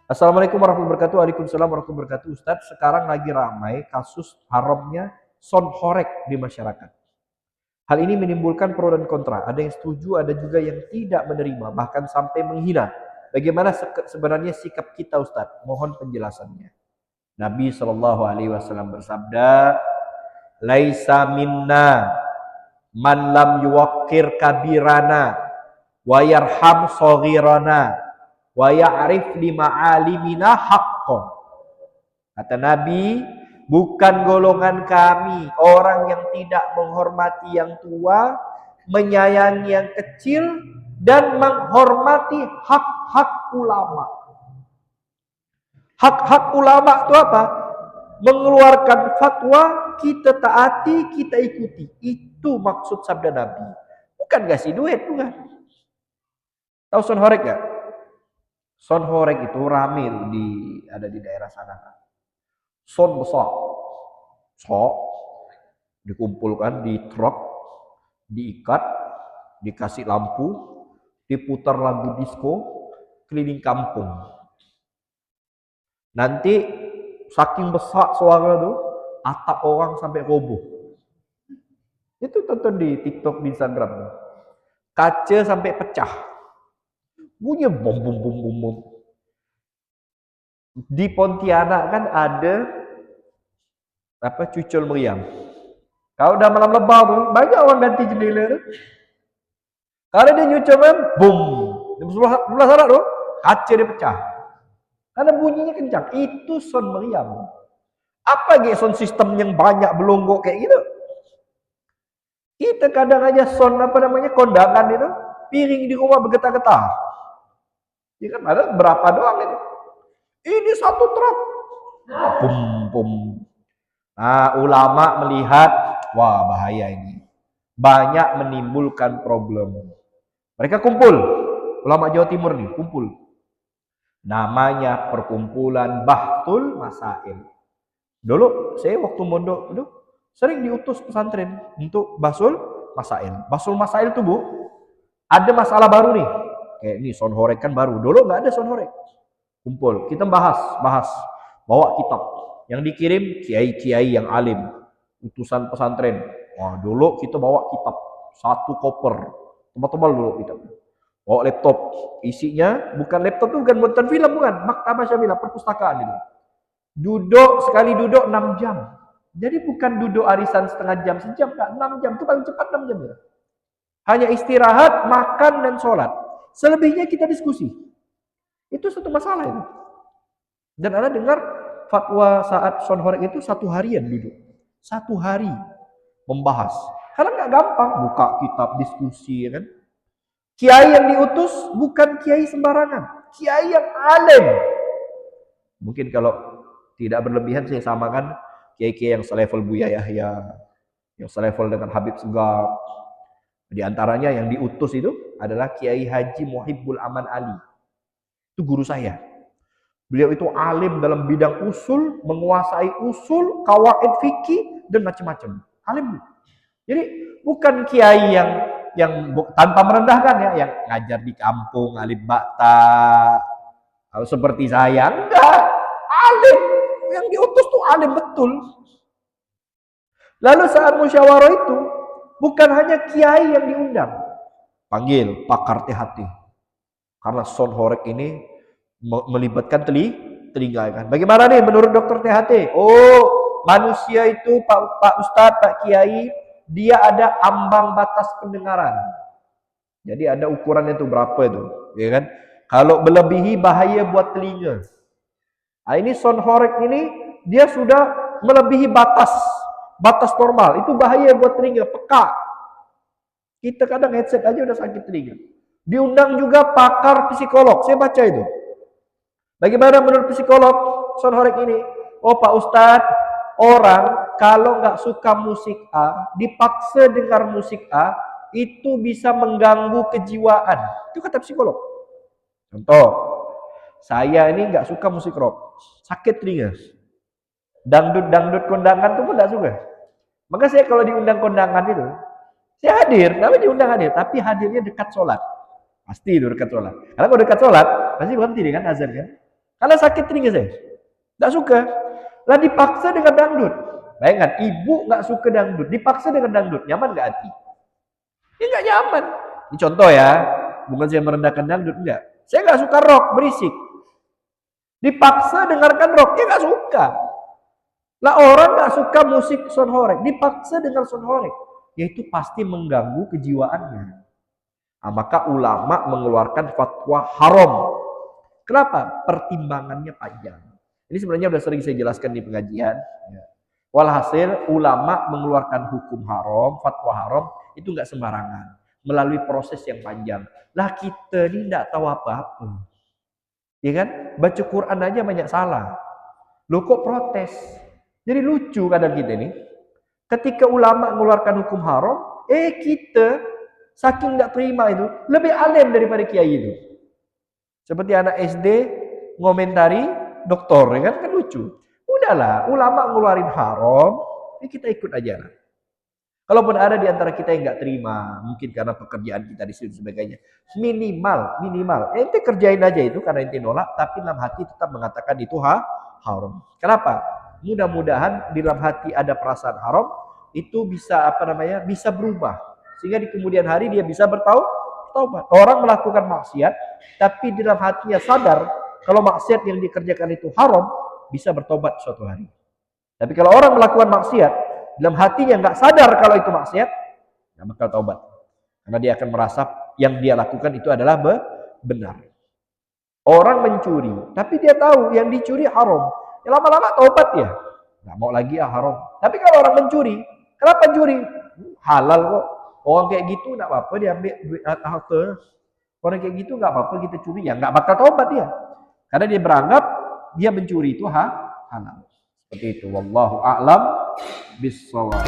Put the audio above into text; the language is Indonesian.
Assalamualaikum warahmatullahi wabarakatuh. Waalaikumsalam warahmatullahi wabarakatuh. Ustadz, sekarang lagi ramai kasus haramnya sound horeg di masyarakat. Hal ini menimbulkan pro dan kontra. Ada yang setuju, ada juga yang tidak menerima, bahkan sampai menghina. Bagaimana sebenarnya sikap kita, Ustadz? Mohon penjelasannya. Nabi Shallallahu Alaihi Wasallam bersabda, "Laisa minna man lam yuwaqqir kabirana wa yarham saghirana wa ya'rif li ma'alimina haqqan." Kata Nabi, bukan golongan kami orang yang tidak menghormati yang tua, menyayangi yang kecil, dan menghormati hak-hak ulama. Hak-hak ulama itu apa? Mengeluarkan fatwa, kita taati, kita ikuti. Itu maksud sabda Nabi. Bukan kasih duit, bukan. Tahu sound horeg gak? Sound horeg itu rame ada di daerah sana. Sound besar. Dikumpulkan di truk, diikat, dikasih lampu, diputar lagu disco, keliling kampung. Nanti saking besar suara tuh, atap orang sampai roboh. Itu tonton di TikTok, di Instagram. Kaca sampai pecah. Bunyi bom bom bom bom bom. Di Pontianak kan ada cucul meriam. Kalau udah malam lebar tuh, banyak orang ganti jendela tuh. Kalau dia nyucul meriam, boom. Di sebelah sana tuh, kaca dia pecah. Karena bunyinya kencang. Itu sound meriam. Apa sound system yang banyak belonggok kayak gitu? Kita kadang aja sound kondangan itu, piring di rumah bergetar-getar. Ya kan ada berapa doang itu. Ini satu truk. Bum bum. Nah, ulama melihat, wah bahaya ini. Banyak menimbulkan problem. Mereka kumpul. Ulama Jawa Timur nih, kumpul. Namanya perkumpulan Bahtul Masail. Dulu saya waktu mondok itu sering diutus pesantren untuk Bahtul Masail. Bahtul Masail itu, Bu, ada masalah baru nih. Kayak ini sound horeg kan baru. Dulu nggak ada sound horeg. Kumpul, kita bahas. Bawa kitab. Yang dikirim kiai-kiai yang alim, utusan pesantren. Wah, dulu kita bawa kitab satu koper, tebal-tebal dulu kitab. Bawa laptop, isinya bukan laptop tuh, bukan buatan film, bukan, maktabah syamilah, perpustakaan itu. Sekali duduk 6 jam. Jadi bukan duduk arisan setengah jam, sejam, enggak, 6 jam, itu paling cepat 6 jam ya. Hanya istirahat, makan dan sholat. Selebihnya kita diskusi. Itu satu masalah itu. Dan Anda dengar fatwa saat sound horeg itu 1 harian duduk. 1 hari membahas. Karena nggak gampang buka kitab diskusi, ya kan? Kiai yang diutus bukan kiai sembarangan, kiai yang alim. Mungkin kalau tidak berlebihan saya samakan kiai-kiai yang selevel Buya Yahya, yang selevel dengan Habib Segaf. Di antaranya yang diutus itu adalah Kiai Haji Muhibbul Aman Ali. Itu guru saya. Beliau itu alim dalam bidang usul, menguasai usul, qawaid fikih dan macam-macam. Alim. Jadi bukan kiai yang tanpa merendahkan ya, yang ngajar di kampung alim bakta seperti saya, enggak. Alim, yang diutus tuh alim betul. Lalu saat musyawarah itu bukan hanya kiai yang diundang, panggil pakar THT. Karena sound horeg ini melibatkan telinga kan. Bagaimana nih menurut dokter THT? Oh, manusia itu Pak Ustadz, Pak Kiai, dia ada ambang batas pendengaran. Jadi ada ukurannya itu berapa itu, ya kan? Kalau melebihi bahaya buat telinga. Nah, ini sound horeg ini dia sudah melebihi batas normal. Itu bahaya buat telinga, peka. Kita kadang headset aja udah sakit telinga. Diundang juga pakar psikolog. Saya baca itu. Bagaimana menurut psikolog sound horeg ini? Oh Pak Ustadz, orang kalau nggak suka musik A, dipaksa dengar musik A, itu bisa mengganggu kejiwaan. Itu kata psikolog. Contoh, saya ini nggak suka musik rock, sakit telinga. Dangdut kondangan itu pun nggak suka. Maka saya kalau diundang kondangan itu, saya hadir, namanya diundang hadir, tapi hadirnya dekat sholat. Pasti itu dekat sholat. Karena kalau dekat sholat, pasti berhenti dengan azan kan. Karena sakit telinga saya. Nggak suka. Lah dipaksa dengan dangdut. Bayangkan, ibu nggak suka dangdut, dipaksa dengan dangdut. Nyaman nggak hati? Ini nggak nyaman. Ini contoh ya. Bukan saya merendahkan dangdut, enggak. Saya nggak suka rock, berisik. Dipaksa dengarkan rock, dia nggak suka. Lah orang nggak suka musik sound horeg, dipaksa dengar sound horeg. Yaitu pasti mengganggu kejiwaannya. Nah, maka ulama mengeluarkan fatwa haram. Kenapa? Pertimbangannya panjang. Ini sebenarnya sudah sering saya jelaskan di pengajian. Walhasil ulama mengeluarkan hukum haram, fatwa haram itu nggak sembarangan, melalui proses yang panjang. Lah kita ini nggak tahu apa-apa, ya kan? Baca Quran aja banyak salah. Loh kok protes? Jadi lucu kadang kita ini. Ketika ulama mengeluarkan hukum haram, kita saking nggak terima itu lebih alim daripada kiai itu. Seperti anak SD ngomentari doktor, ya kan lucu. Udahlah, ulama ngeluarin haram, ini kita ikut aja lah. Kalaupun ada di antara kita yang nggak terima, mungkin karena pekerjaan kita di sini sebagainya, minimal, ente kerjain aja itu karena ente nolak, tapi dalam hati tetap mengatakan itu haram. Kenapa? Mudah-mudahan di dalam hati ada perasaan haram, itu bisa bisa berubah, sehingga di kemudian hari dia bisa bertaubat. Orang melakukan maksiat, tapi di dalam hatinya sadar kalau maksiat yang dikerjakan itu haram, bisa bertobat suatu hari. Tapi kalau orang melakukan maksiat, dalam hatinya nggak sadar kalau itu maksiat, nggak bakal taubat. Karena dia akan merasa yang dia lakukan itu adalah benar. Orang mencuri, tapi dia tahu yang dicuri haram. Ya lama-lama taubat ya, nggak mau lagi haram. Tapi kalau orang mencuri, kenapa curi? Halal kok. Orang kayak gitu nggak apa-apa diambil duit harta. Orang kayak gitu nggak apa-apa kita curi, ya nggak bakal taubat dia. Karena dia beranggap dia mencuri itu halal. Seperti itu. Wallahu a'lam bissawab.